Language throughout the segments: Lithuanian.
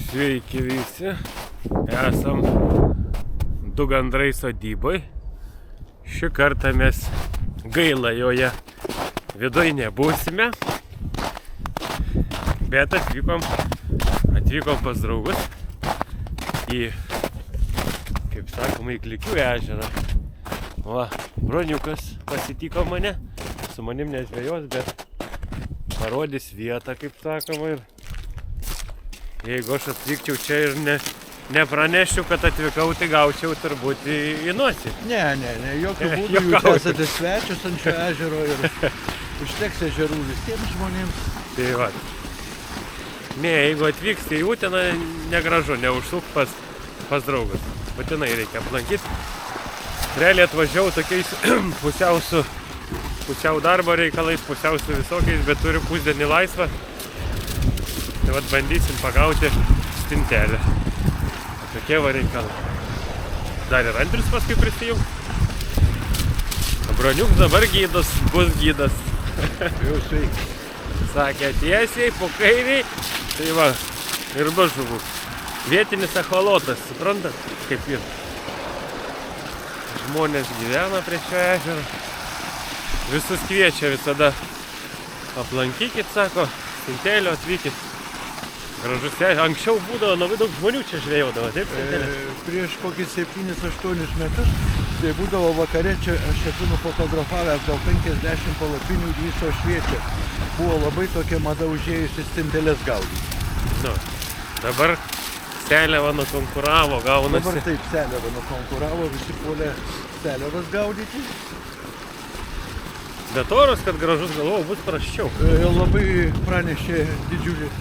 Sveiki visi, esam Du gandrai sodybai. Šį kartą mes gaila joje viduj nebūsime, bet atvykom pas draugus į, kaip sakoma, į Klikių ežerą. Va, broniukas pasitiko mane, su manim nežvejos, bet parodys vietą, kaip sakoma, ir jeigu aš atvykčiau čia ir nepraneščiau, kad atvykau, tai gaučiau turbūt į nosį. Ne, jokių būdų, jūs esate svečias ant šio ežero ir užteks ežerų visiems žmonėms. Tai va. Ne, jeigu atvyksti į Uteną, negražu, neužsuk pas draugus. Būtinai reikia aplankyti. Realiai atvažiavau tokiais pusiau darbo reikalais, pusiau su visokiais, bet turiu pusdienį laisvą. Tai vat bandysim pagauti stintelę. Tokie va reikalai. Dar ir Andrius paskui prisijung. Broniuks dabar gydas, bus gydas. Jau sveiki. Sakė tiesiai, po kairiai. Tai va, ir bus žuvų. Vietinis echolotas, suprantat, kaip ir. Žmonės gyvena prie šio ežero. Visus kviečia visada. Aplankykit, sako, stintelio atvykit. Gražus ežeras. Anksčiau būdavo labai daug žmonių čia žvejaudavo, taip? Prieš kokį 7-8 metus, tai būdavo vakare čia, aš esu nufotografavęs gal 50 palapinių ir viso šviečia. Buvo labai tokia mada užėjusi stinteles gaudyti. Nu, dabar seliava nukonkuravo, gaunasi. Dabar taip seliava nukonkuravo, visi puolė seliavas gaudyti. Bet oras, kad gražus, galvojau, bus prasčiau. Labai pranešė didžiulį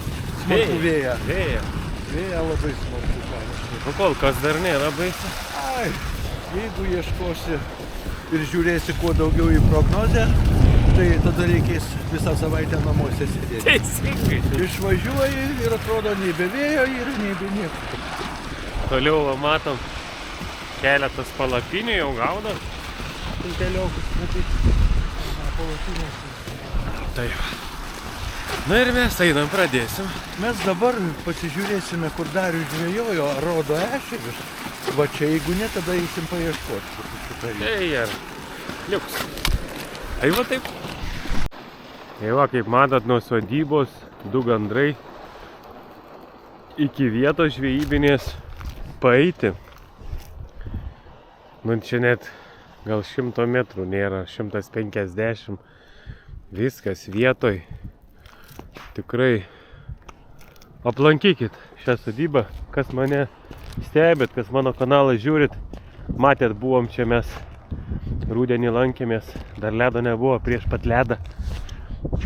smarkų vėją. Vėją labai smarkų pranešė. Nu kol kas dar nėra baisu. Ai, jeigu ieškosi ir žiūrėsi kuo daugiau į prognozę, tai tada reikės visą savaitę namuose sėdėti. Teisingai. Išvažiuoji ir atrodo nei be vėjo ir nei be nieko. Toliau va, matom keletas palapinių, jau gaudo stinteliokus. Taip. Na ir mes einam, pradėsim. Mes dabar pasižiūrėsime, kur Darius žvejojo, rodo ešerius. Va čia, jeigu ne, tada eisim paieškoti. Tai ar liuks. Ai va taip. Tai va, kaip matot, nuo sodybos Du gandrai iki vietos žvejybinės paeiti. Nu čia net gal 100 metrų nėra, 150. Viskas vietoj. Tikrai aplankykit šią sodybą, kas mane stebit, kas mano kanalą žiūrit. Matėt, buvom čia mes rudenį lankėmės, dar ledo nebuvo, prieš pat ledą.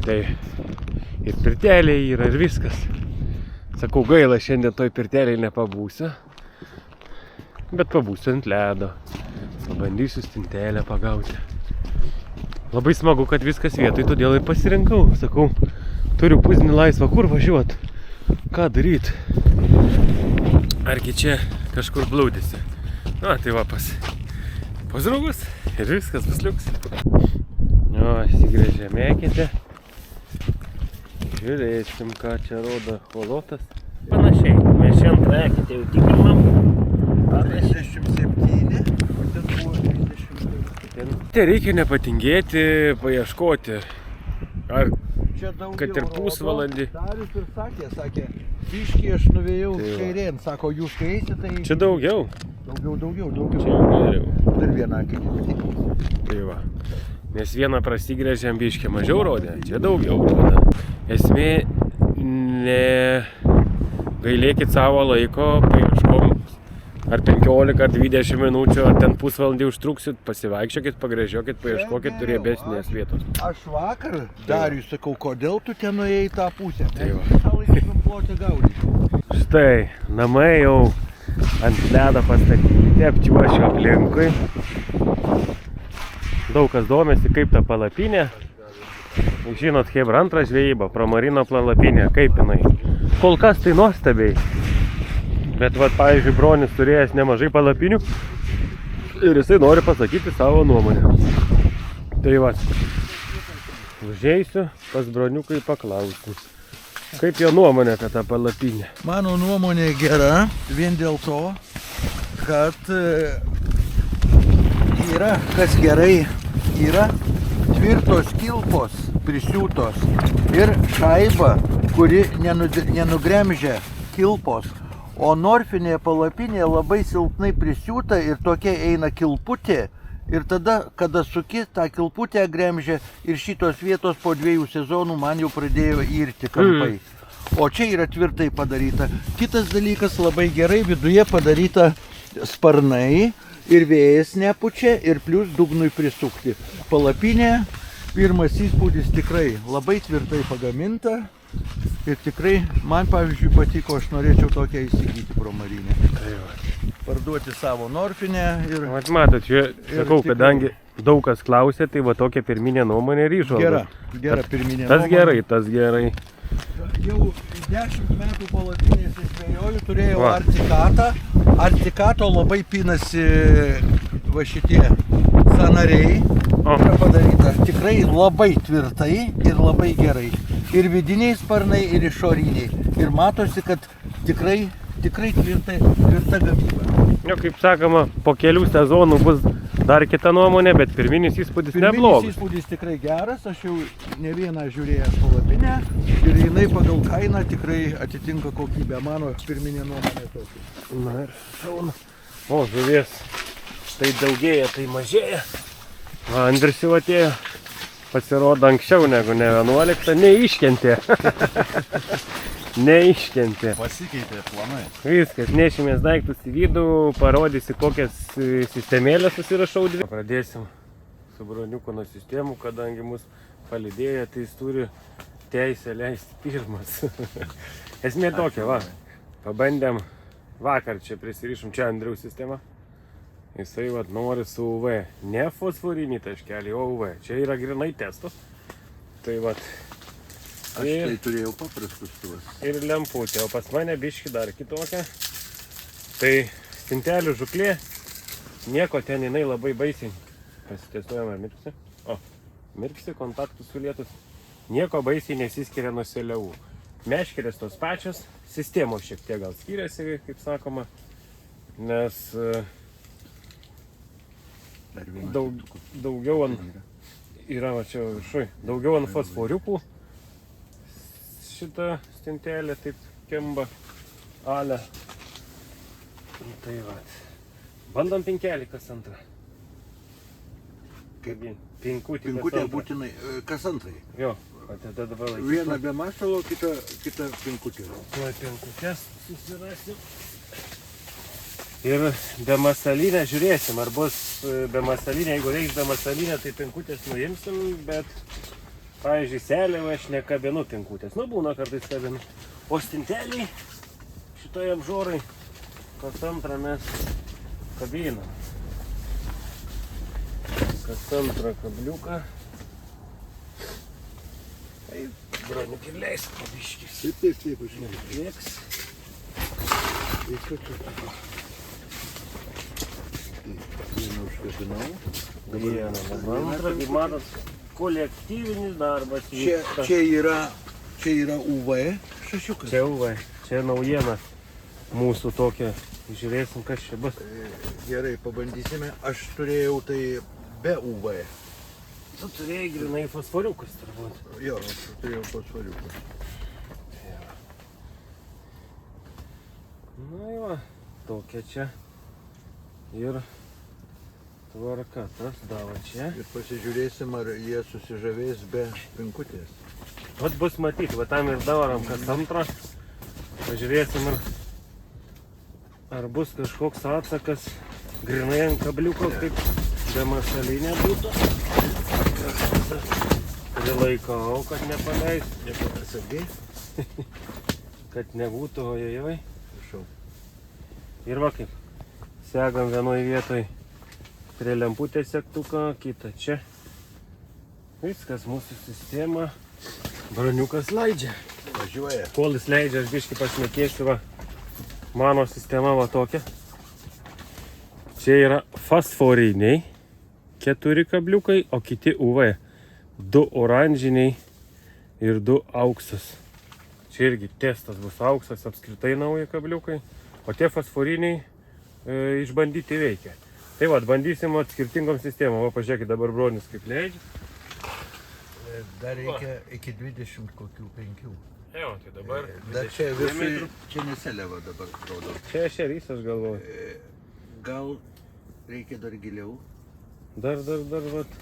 Tai ir pirtelėje yra ir viskas. Sakau, gaila, šiandien toj pirtelėje nepabūsiu, bet pabūsiu ant ledo. Pabandysiu stintelę pagauti. Labai smagu, kad viskas vietoj, todėl ir pasirinkau. Sakau, turiu pusdienį laisvą, kur važiuot, ką daryt. Argi čia kažkur blūdisi. Na, tai va pas draugus ir viskas bus liuks. O, įsigrėžėmėkite. Žiūrėsim, ką čia rodo echolotas. Panašiai, mes šiandien traekite jau tikrinam. 37, o ten buvo 30. Tai reikia nepatingėti, paieškoti. Ar kad ir pusvalandį. Darius ir sakė, biškį aš nuvėjau kairėn, sako, jūs kai eisi, tai... Čia daugiau. Daugiau. Čia jau geriau. Dar vieną akį. Tai va. Nes vieną prasigrėžėm biškį mažiau rodė, čia daugiau rodo. Esmė, ne gailėkit savo laiko, paieškom ar 15 ar 20 minučių, ar ten pusvalandį užtruksit, pasivaikščiokit, pagrėžiokit, paieškokit riebesnės vietos. Aš vakar Dariui sakau, kodėl tu ten nuėjai į tą pusę? Tai va. Mes visą laiką plotį gaudyti. Štai, namai jau ant ledo pastatyti, apčiuošiu aplinkui. Daug kas domisi, kaip ta palapinė. Žinot, chebra antrą žvejybą, Pramarino palapinė, kaip jinai. Kol kas tai nuostabiai. Bet, vat, pavyzdžiui, Bronis turėjęs nemažai palapinių ir jisai nori pasakyti savo nuomonę. Tai vat, užeisiu pas Broniuką į paklausimus. Kaip jo nuomonė apie tą palapinę? Mano nuomonė gera, vien dėl to, kad yra, kas gerai, yra tvirtos kilpos prisiūtos ir šaiba, kuri nenugremžia kilpos, o norfinė palapinė labai silpnai prisiūta ir tokia eina kilputė. Ir tada, kada suki, tą kilputę gremžia ir šitos vietos po 2 sezonų man jau pradėjo irti kampai. O čia yra tvirtai padaryta. Kitas dalykas, labai gerai viduje padaryta sparnai ir vėjas nepučia ir plius dugnui prisukti. Palapinė, pirmas įspūdis tikrai labai tvirtai pagaminta ir tikrai man pavyzdžiui patiko, aš norėčiau tokią įsigyti pro Marinę. Parduoti savo norfinę ir... Vat matot, čia, sakau, kadangi daug kas klausė, tai va tokia pirminė nuomonė ir įžvalga. Gera pirminė tas nuomonė. Tas gerai. Jau 10 metų palapinėse žvejoju, turėjau artikatą. Artikato labai pinasi va šitie sąnariai. Yra padaryta tikrai labai tvirtai ir labai gerai. Ir vidiniai sparnai, ir išoriniai. Ir matosi, kad tikrai tvirta gamyba. Jo, kaip sakoma, po kelių sezonų bus dar kita nuomonė, bet pirminis įspūdis neblogas. Pirminis įspūdis tikrai geras, aš jau ne vieną žiūrėjęs palapinę ir jinai pagal kainą tikrai atitinka kokybę. Mano pirminė nuomonė tokia. Na ir šauna. O, žuvies tai daugėja, tai mažėja. Va, Andrius jau atėjo. Pasirodo anksčiau negu ne 11, neiškentė. Neiškentė. Pasikeitė planai. Viskas, nešimės daiktus į vidų, parodysi kokias sistemėlės susirašau 2. Pradėsim su broniuko nuo sistemų, kadangi mus palydėjo, tai jis turi teisę leisti pirmas. Esmė tokia, va. Pabandėm vakar čia prisirišom, čia Andriaus sistema. Jisai vat nori su UV, ne fosforinį taškelį, o UV. Čia yra grinai testas. Tai vat. Aš tai turėjau paprastus tuos. Ir lemputė, o pas mane biški dar kitokia. Tai stintelių žuklė, nieko ten jinai labai baisiai. Pasitestuojam ar mirksi. O, mirksi, kontaktus sulietus. Nieko baisiai nesiskiria nuo seliavų. Meškerės tos pačios, sistemos šiek tiek gal skiriasi, kaip sakoma. Nes daugiau ant yra va čia viršui, daugiau ant fosforiukų šita stintelė taip kemba ale. Tai va, bandom 5 kas antrą. Pinkutė būtinai kas antrai. Jo, tada dabar laikyti. Vieną be masalo, kitą pinkutė. Tuoj pinkutės susirasim. Ir be masalinę žiūrėsim, ar bus be masalinę, jeigu reiks be masalinę, tai pinkutės nuimsim, bet, pavyzdžiui, seliavą aš nekabinu pinkutės. Nu, būna kartais kabinu. O stinteliai šitoje apžorai kas antrą mes kabinam. Kas antrą kabliuką. Tai, broniuk, ir leis pabiškis. Taip, aš noriu. Lieks. Vieną užkabinau. Vieną, antrą, kaip matot, kolektyvinis darbas vyksta. Čia yra UV šašiukas. Čia UV, čia naujiena mūsų tokia. Žiūrėsim, kas čia bus. Gerai, pabandysime. Aš turėjau tai be UV. Tu turėjai grinai fosforiukus turbūt. Jo, aš turėjau fosforiukus. Na jo, tokia čia. Ir tvarka, tas davo čia. Ir pasižiūrėsim, ar jie susižavės be pinkutės. Vat bus matyti, va tam ir darom kas antrą. Pažiūrėsim, ar bus kažkoks atsakas grinai ant kabliuko, kaip be masalinė būtų. Prilaikau, kad nepaleis. Nepasargiai. Kad nebūtų, ojojoj. Prašau. Ir va kaip. Segam vienoj vietoj prie lemputės segtuką, kitą čia. Viskas, mūsų sistema. Broniukas leidžia. Važiuoja. Kol jis leidžia, aš biškį pašnekėsiu, va. Mano sistema va tokia. Čia yra fosforiniai 4 kabliukai, o kiti UV. 2 oranžiniai ir 2 auksas. Čia Čia irgi testas bus auksas, apskritai nauji kabliukai, o tie fosforiniai išbandyti veikia. Tai va, bandysim skirtingom sistemom. Va, pažiūrėkit dabar Bronius kaip leidžia. Dar reikia iki 20 kokių 5. Jo, tai dabar Dar čia visai, čia neseliava dabar rodo. Čia ešerys, aš galvoju. Gal reikia dar giliau. Dar, vat.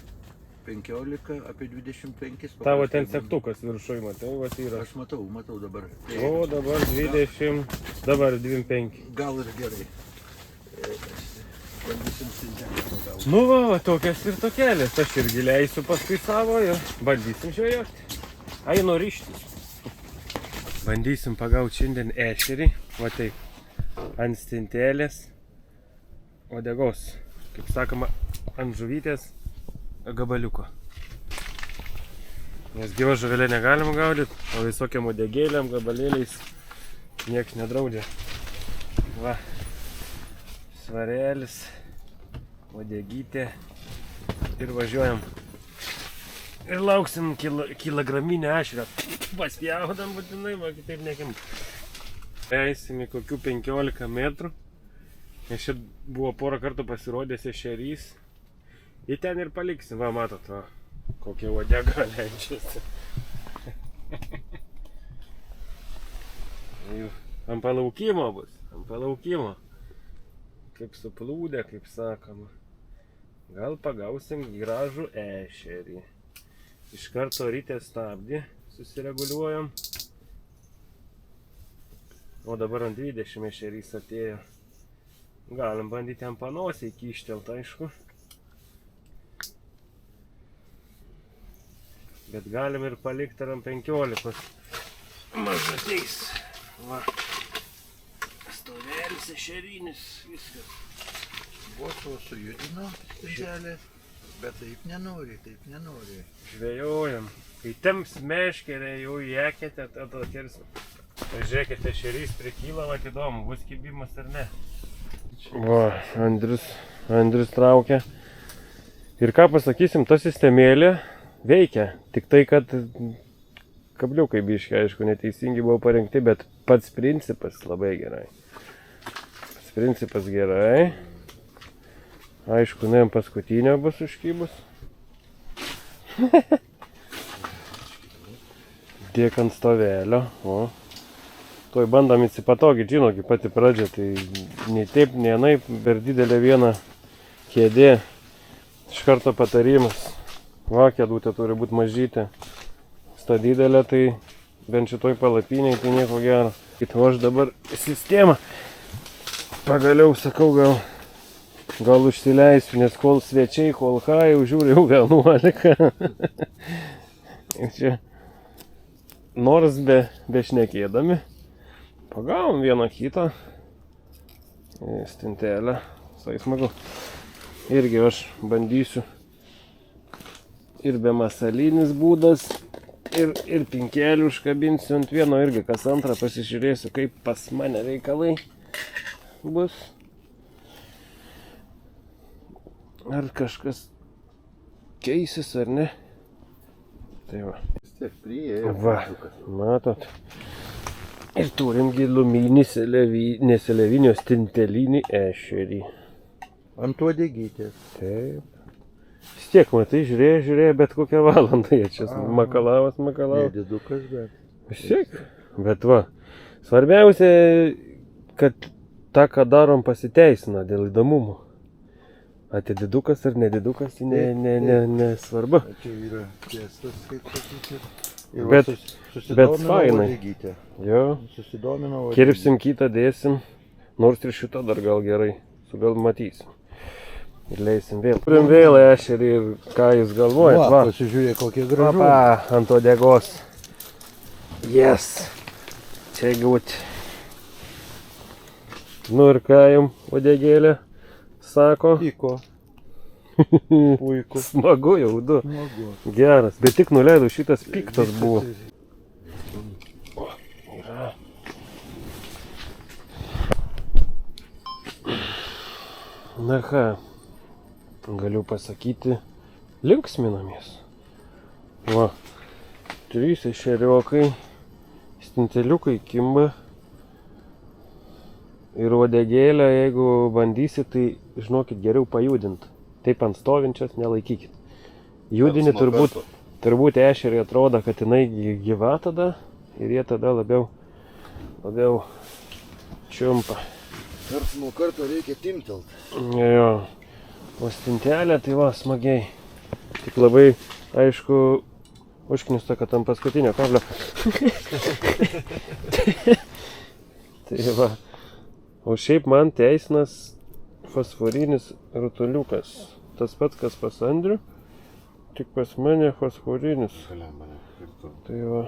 15, apie 25. Tavo ten sektukas viršui, matai, va yra. Aš matau dabar. O, dabar 20, dabar 25. Gal ir gerai. Bandysim stintelę pagauti. Nu va, tokias ir tokelės. Aš irgi leisiu paskui savo ir bandysim žvejoti. Einu ryžtis. Bandysim pagauti šiandien ešerį. Va taip. Ant stintelės uodegos. Kaip sakoma, ant žuvytės gabaliuko. Nes gyva žuvelė negalim gaudyti, o visokiam uodegėliam, gabalėliais nieks nedraudžia. Va. Svarelis, uodegytė ir važiuojam. Ir lauksim kilograminę ešerę. Paspjaudam būtinai, va, kitaip nekim. Eisim į kokių 15 metrų. Nes čia buvo porą kartų pasirodęs ešerys. Į ten ir paliksim, va, matot, va, kokia uodega leidžiasi. Ant palaukimo bus, ant palaukimo. Kaip suplūdė, kaip sakoma. Gal pagausim gražų ešerį. Iš karto ryte stabdį susireguliuojam. O dabar ant 20 ešerys atėjo. Galim bandyti ant panosį įkištelt, aišku. Bet galim ir palikti ant 15 mažateis. Va. Stovelis ešerinis, viskas. Vos sujudino stintelę, bet taip nenori. Žvejojam. Kai temps meškerę jau į eketę, tada kersim. Pažiūrėkite, ešerys prikyla, va, įdomu, bus kibimas ar ne. Va, Andrius traukia. Ir ką pasakysim, ta sistemėlė veikia. Tik tai, kad kabliukai biški, aišku, neteisingi buvo parengti, bet pats principas labai gerai. Principas gerai. Aišku, ant paskutinio bus užkybus. Dėk ant stovelio. O. Tuoj bandom įsipatogyti, žinokit, pati pradžia, tai nei taip, nei anaip, per didelę vieną kėdė. Iš karto patarimas. Va, kėdutė turi būti mažytė. Sta didelė, tai bent šitoj palapiniai, tai nieko gero. O aš dabar sistemą pagaliau sakau, gal užsileisiu, nes kol svečiai, kol ką, jau žiūri jau 11. Čia nors bešnekėdami, pagavom vieną kitą stintelę, visai smagu. Irgi aš bandysiu ir be masalinis būdas, ir pinkelių užkabinsiu ant vieno, irgi kas antrą pasižiūrėsiu, kaip pas mane reikalai bus. Ar kažkas keisis ar ne. Tai va. Va, matot. Ir turim giluminį neselevinio stintelinį ešerį. Ant uodegytės. Taip. Vis tiek, matai, žiūrėjo, bet kokią valandą jie čia makalavas. Nedidukas, bet. Vis tiek. Bet va, svarbiausia, kad tą, ką darom, pasiteisina dėl įdomumo. Atididukas ar nedidukas, nesvarbu. Čia yra tiesas, kaip sakyti. Bet fainai. Jo. Susidomino. Kirpsim kitą, dėsim. Nors ir šitą dar gal gerai. Gal matysim. Ir leisim vėl. Turim vėl ešerį ir ką jūs galvojat. Va, pasižiūrėk, kokie gražu. Papa, ant uodegos. Yes. Čia gut. Nu ir ką jums uodegėlė sako? Tiko. Puiku. Smagu jau, du. Smagu. Geras. Bet tik nuleidau, šitas piktas buvo. O, yra. Na ką, galiu pasakyti, linksminamės. Va, 3 ešeriokai stinteliukai kimba. Ir uodegėlę, jeigu bandysit, tai žinokit geriau pajudint. Taip ant stovinčios nelaikykit. Judini turbūt ešeriai atrodo, kad jinai gyva tada ir jie tada labiau čiumpa. Karts nuo karto reikia timtelt. Jo. O stintelė tai va smagiai. Tik labai, aišku, užknista, kad ant paskutinio kablio. Tai va. O šiaip man teisinas fosforinis rutuliukas. Tas pats, kas pas Andrių, tik pas mane fosforinis. Tai va.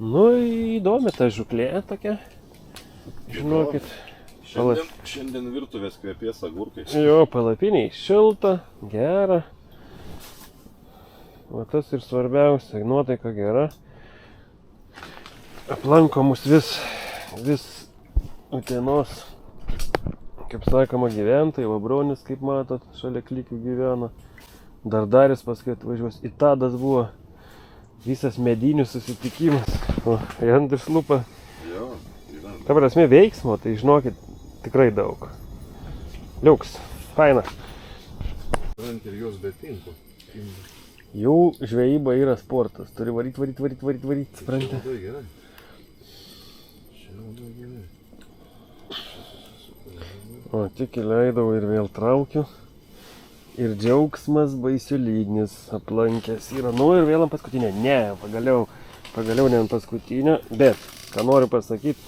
Nu, įdomi ta žuklė tokia. Žinokit. Šiandien virtuvės kvepės agurkais. Jo, palapiniai šilta, gera. O tas ir svarbiausia, nuotaika gera. Aplanko mus vis Utenos, kaip sakoma, gyventojai, Labronis, kaip matot, šalia Klikių gyvena. Dardaris paskui atvažiuos. Itadas buvo visas medinių susitikimas. O Andrius lupa. Jo, gyvena. Ta prasme veiksmo, tai žinokit, tikrai daug. Liuks, faina. Ir jos be tinko. Jų žvejyba yra sportas. Turi varyt, suprantate? Labai gerai. Labai gerai. O, tik įleidau ir vėl traukiu. Ir džiaugsmas baisiulynis aplankęs yra. Nu ir vėl ant paskutinę. Ne, pagaliau ne ant paskutinę. Bet, ką noriu pasakyti,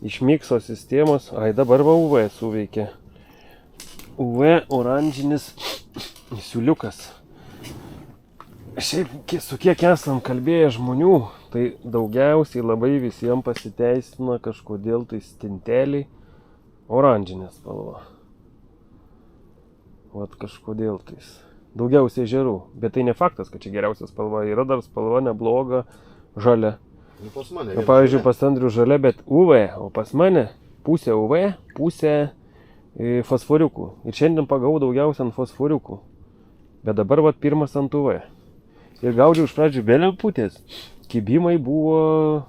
iš mikso sistemos, dabar va UV suveikė. UV oranžinis siūliukas. Šiaip su kiek esam kalbėję žmonių, tai daugiausiai labai visiems pasiteisina kažkodėl tai stinteliai oranžinė spalva. Vat kažkodėl tais. Daugiausiai ežerų. Bet tai ne faktas, kad čia geriausia spalva. Yra dar spalva nebloga žalia. Nu, pas mane. Pavyzdžiui, pas Andrių žalia, bet UV. O pas mane pusė UV, pusė fosforiukų. Ir šiandien pagavau daugiausia ant fosforiukų. Bet dabar vat pirmas ant UV. Ir gaudžiau iš pradžių be lemputės. Kibimai buvo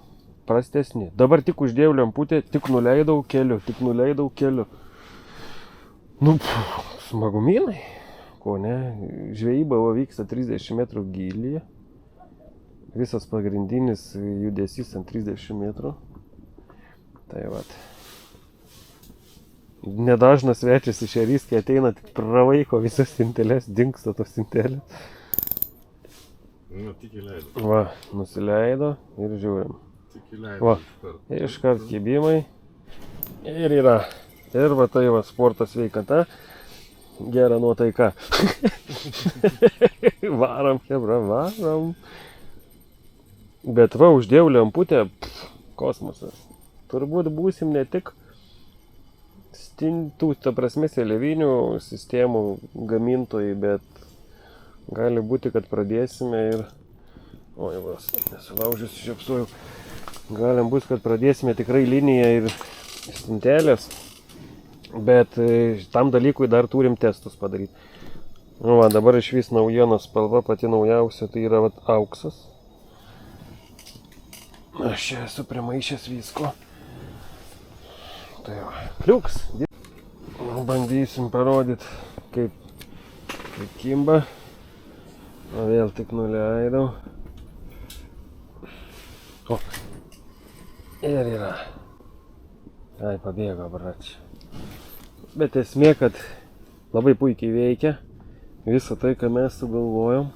prastesni. Dabar tik uždėjau lemputę, tik nuleidau keliu. Nu, smagumynai. Ko ne? Žvejyba vyksta 30 metrų gylyje. Visas pagrindinis judesys ant 30 metrų. Tai vat. Nedažnas svečias ešerys, kai ateina, tik pravaiko visas stinteles, dingsta tos stintelės. Nu, tik įleido. Va, nusileido ir žiūrim. Tik įleido. Va, iškart kibimai. Ir yra. Ir va tai va sporto sveikata. Gera nuotaika. Varam, hebra, varam. Bet va, uždėjau lemputę. Kosmosas. Turbūt būsim ne tik stintų, ta prasme, seliavinių sistemų gamintojai, bet gali būti, kad pradėsime ir... Oi, vas, nesulaužiusi, žiopsuoju. Galim bus, kad pradėsime tikrai liniją ir stintelės, bet tam dalykui dar turim testus padaryti. Nu, va, dabar iš vis naujienos spalva, pati naujausia, tai yra vat, auksas. Aš čia esu primaišęs visko. Tai va, kliuks. Bandysim parodyti, kaip kimba. O vėl tik nuleidau. O. Ir yra. Ai, pabėgo, bračiai. Bet esmė, kad labai puikiai veikia visą tai, ką mes sugalvojom.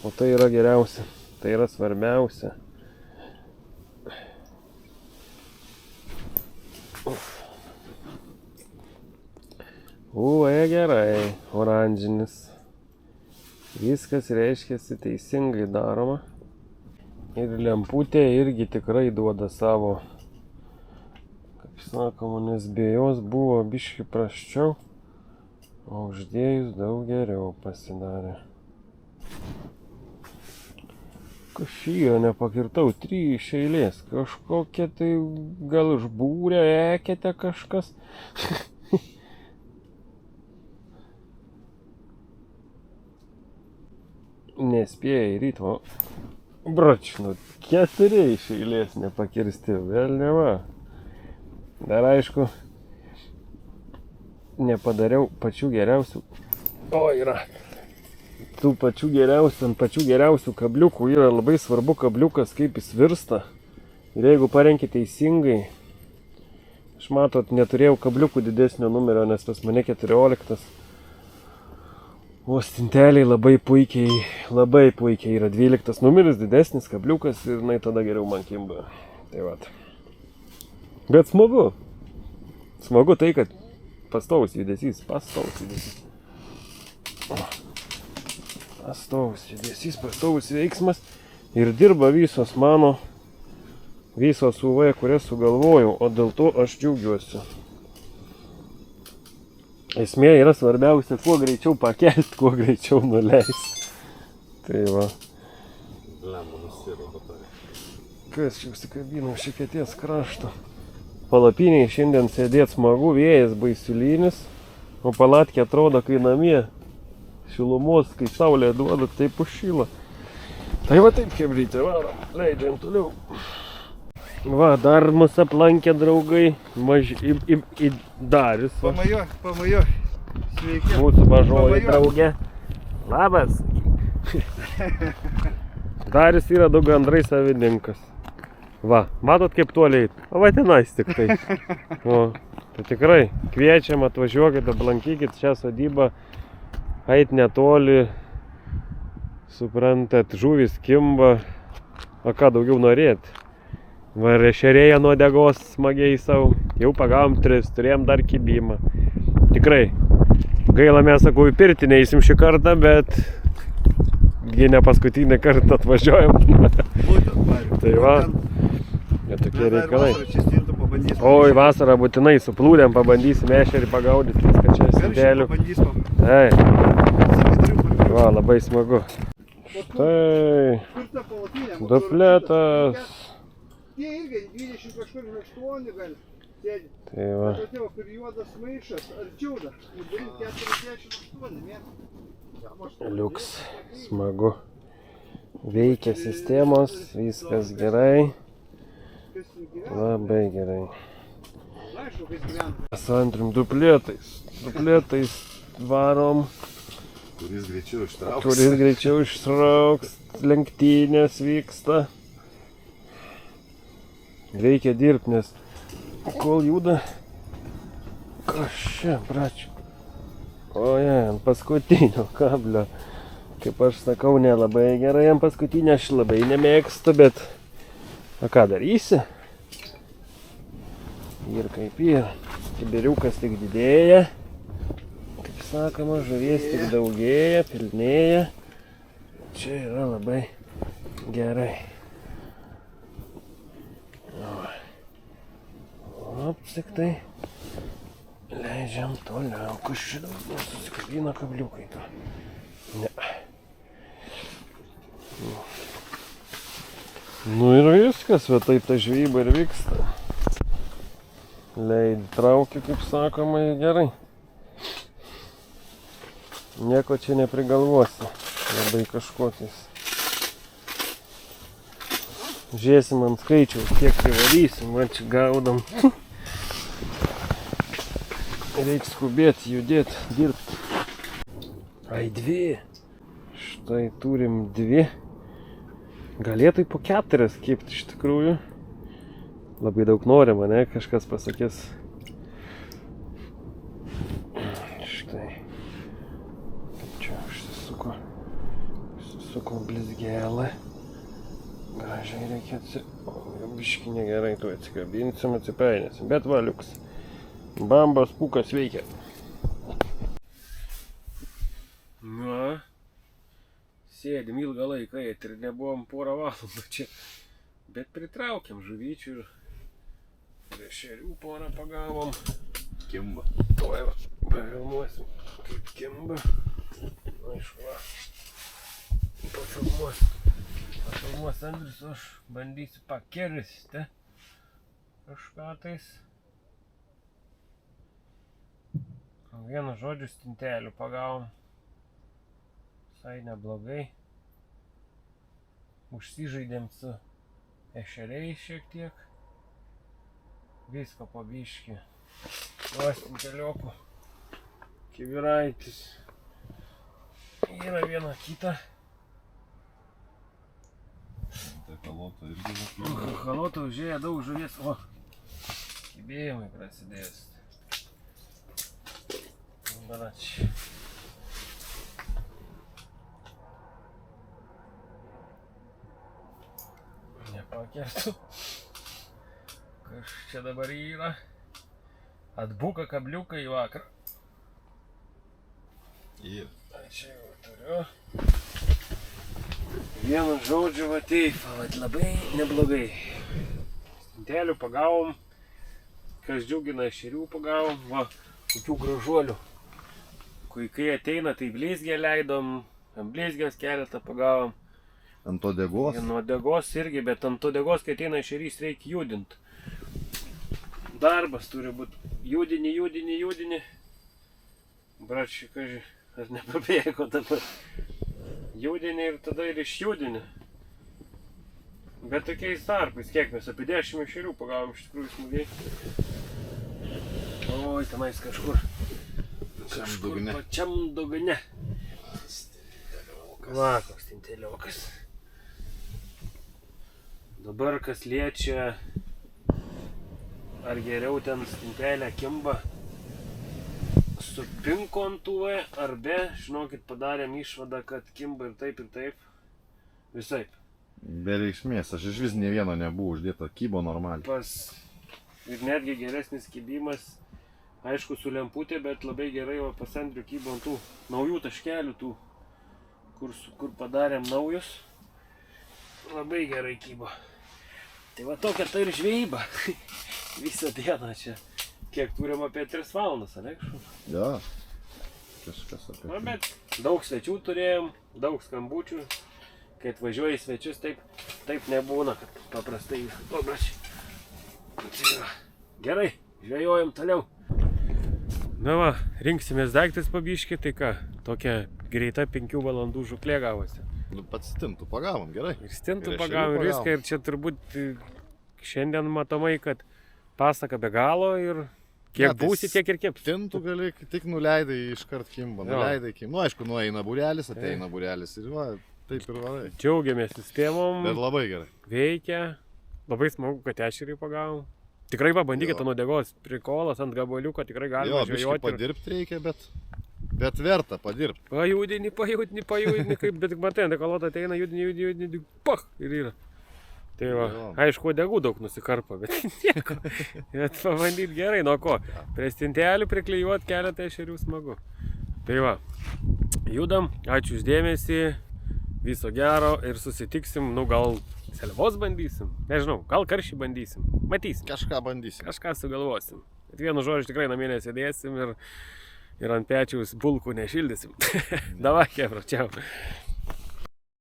O tai yra geriausia. Tai yra svarbiausia. Gerai, oranžinis. Viskas reiškiasi teisingai daroma. Ir lemputė irgi tikrai duoda savo, kaip sakoma, nes be jos buvo biški prasčiau, o uždėjus daug geriau pasidarė. Kažyra nepakirtau, 3 iš eilės. Kažkokia tai gal užbūrė eketė kažkas. Nespėja į rytvo. Bračinu, 4 iš eilės nepakirsti, vėl ne va. Dar aišku, nepadariau pačių geriausių. O, yra. Tų pačių geriausių kabliukų yra labai svarbu kabliukas, kaip jis virsta. Ir jeigu parenki teisingai, aš matot, neturėjau kabliukų didesnio numerio, nes pas mane 14. O stinteliai labai puikiai yra 12 numeris, didesnis kabliukas ir tada geriau man kimba. Tai vat. Bet smagu. Smagu tai, kad pastovus judesys. Pastovus veiksmas ir dirba visos UV, kurias sugalvojau, o dėl to aš džiaugiuosi. Esmė yra svarbiausia, kuo greičiau pakelti, kuo greičiau nuleisti. Tai va. Lemonas yra batarė. Kas čia užsikabino šiketies krašto. Palapiniai šiandien sėdėt smagu, vėjas baisiulinis, o palatkė atrodo, kai namie šilumos, kai saulė duoda, taip užšyla. Tai va taip, chebrytė, varom, leidžiam toliau. Va, dar mus aplankė draugai, į Darius. Pamajuok. Sveiki. Mūsų mažoji draugė. Labas. Darius yra 2 gandrai savininkas. Va, matot kaip toliai? O va tenais tik tai. O, tai tikrai, kviečiam, atvažiuokit, aplankykit šią sodybą. Ait netoli, suprantat, žuvis kimba. O ką daugiau norėt? Va, ešerėja nuo degos smagiai savo. Jau pagavom 3, turėjom dar kibimą. Tikrai. Gaila, mes, sakau, į pirtį neįsim šį kartą, bet ne paskutinį kartą atvažiuojam. Tai va. Ir tokie reikalai. Oi, vasarą būtinai su plūdėm pabandysim ešerį pagaudyti, viską čia sintelių. Tai. Va, labai smagu. Štai. Dupletas. Tie irgi 28 gali sėdėti. Tai va. Todėl, kur juodas maišas, arčiau dar. 48 mėtų. Liuks. Smagu. Veikia sistemos, viskas gerai. Labai gerai. Su antrim dupletais varom. Kuris greičiau ištrauks. Lenktynės vyksta. Reikia dirbti, nes kol juda. Kas čia, bračiu? Oje, ant paskutinio kablio. Kaip aš sakau, nelabai gerai ant paskutinio, aš labai nemėgstu, bet o ką darysi? Ir kaip ir. Kibiriukas tik didėja. Kaip sakoma, žuvies tik daugėja, pilnėja. Čia yra labai gerai. Op, tik tai leidžiam toliau. Kas čia dabar susikabina kabliukai? Ne. Nu ir viskas, bet taip ta žvejyba ir vyksta. Leid traukia, kaip sakoma, gerai. Nieko čia neprigalvosi. Labai kažkokiais. Žiūrėsim ant skaičiaus, kiek privarysim, man čia gaudam. Reiks skubėti, judėti, dirbti. Ai, 2. Štai turim 2. Galėtų po 4 kibti iš tikrųjų. Labai daug norim, ne? Kažkas pasakys. Štai. Kaip čia užsisuko. Užsisuko blizgelą. Gražiai reikia biškį negerai tu atsikabinsim, atsipainėsim. Bet va, liuks. Bambas pūkas veikia. Na, sėdim ilgą laiką, ir nebuvom porą valandų čia. Bet pritraukiam žuvyčių ir ešerių porą pagavom. Kimba. Tuoj va, pafilmuosim, kaip kimba. Aišku, va. Pafilmuos Andrius, aš bandysiu pakirsti kažką tais. Vienu žodžiu stintelių pagavom. Visai neblogai. Užsižaidėm su ešeriais šiek tiek. Visko po biškį. Stinteliokų. Kibiraitis. Yra viena kita. Tai kalota irgi vakar. Kalota užėję daug žuvies. O, kibėjimai prasidėjęs. Barač. Nepakertu. Kas čia dabar yra? Atbuka kabliuką į vakarą. Ir. Tai čia jau turiu. Vienu žodžiu, va taip, vat labai neblogai. Stintelių pagavom. Kas džiugina, ešerių pagavom. Va, kokių gražuolių. Kai ateina, tai blizgę leidom. Ant blizgės keletą pagavom. Ant uodegos? Ant uodegos irgi, bet ant uodegos, kai ateina ešerys, reikia judinti. Darbas turi būti. Judini. Bračiai, kaži, ar nepabėgo dabar. Judini ir tada ir išjudini. Bet tokiais tarpais, kiek mes apie 10 ešerių pagavom iš tikrųjų smagiai. Oi, tenais kažkur. Pačiam dugne. Va, koks tinteliokas. Dabar kas liečia, ar geriau ten stintelę kimba su pinku ant UV ar be, žinokit, padarėm išvadą, kad kimba ir taip. Visaip. Be reikšmės, aš iš vis nė vieno nebuvo uždėta, kybo normaliai. Ir netgi geresnis kybimas, aišku, su lemputė, bet labai gerai va, pas Andrių kybo ant tų naujų taškelių, tų, kur padarėm naujus. Labai gerai kybo. Tai va tokia tai ir žvejyba. Visą dieną čia. Kiek turim apie 3 valandas, Alekšu? Ja, kažkas apie Na, bet daug svečių turėjom, daug skambučių. Kai atvažiuoji į svečius, taip nebūna, kad paprastai paprašy. Gerai, žvejojam toliau. Na va, rinksimės daiktas pabiškį, tai ką, tokia greita 5 valandų žuklė gavosi. Nu, pats stintų pagavom, gerai. Ir stintų Ir pagavom ir ešerių viską, ir čia turbūt šiandien matomai, kad pasaka be galo ir kiek Ne, tai būsi, tiek ir kepsi. Stintų gali, tik nuleidai iškart kimba, nuleidai kimba. Nu, aišku, nueina būrelis, ateina būrelis ir va, taip ir varai. Džiaugiamės sistemom, Bet labai gerai. veikia, labai smagu, kad ešerį pagavom. Tikrai pabandykite ant uodegos, prikolas ant gabaliuko, tikrai Jo, galima biškį žvejoti. padirbti reikia, bet verta padirbti. Pajudini, kaip, bet tik matai, ant kalotą ateina, judini, pach, ir yra. Tai va, Jo. aišku, uodegų daug nusikarpa, bet nieko. Bet pabandyti gerai, nuo ko. Prie stintelių priklijuoti keletą ešerių smagu. Tai va, judam, ačiū už dėmesį, viso gero ir susitiksim, nu gal seliavos bandysim, nežinau, gal karšį bandysim, matysim. Kažką bandysim. Kažką sugalvosim. Bet vienu žodžiu tikrai namie nesėdėsim ir ant pečiaus bulkų nešildysim. Davai, kebra, čiau.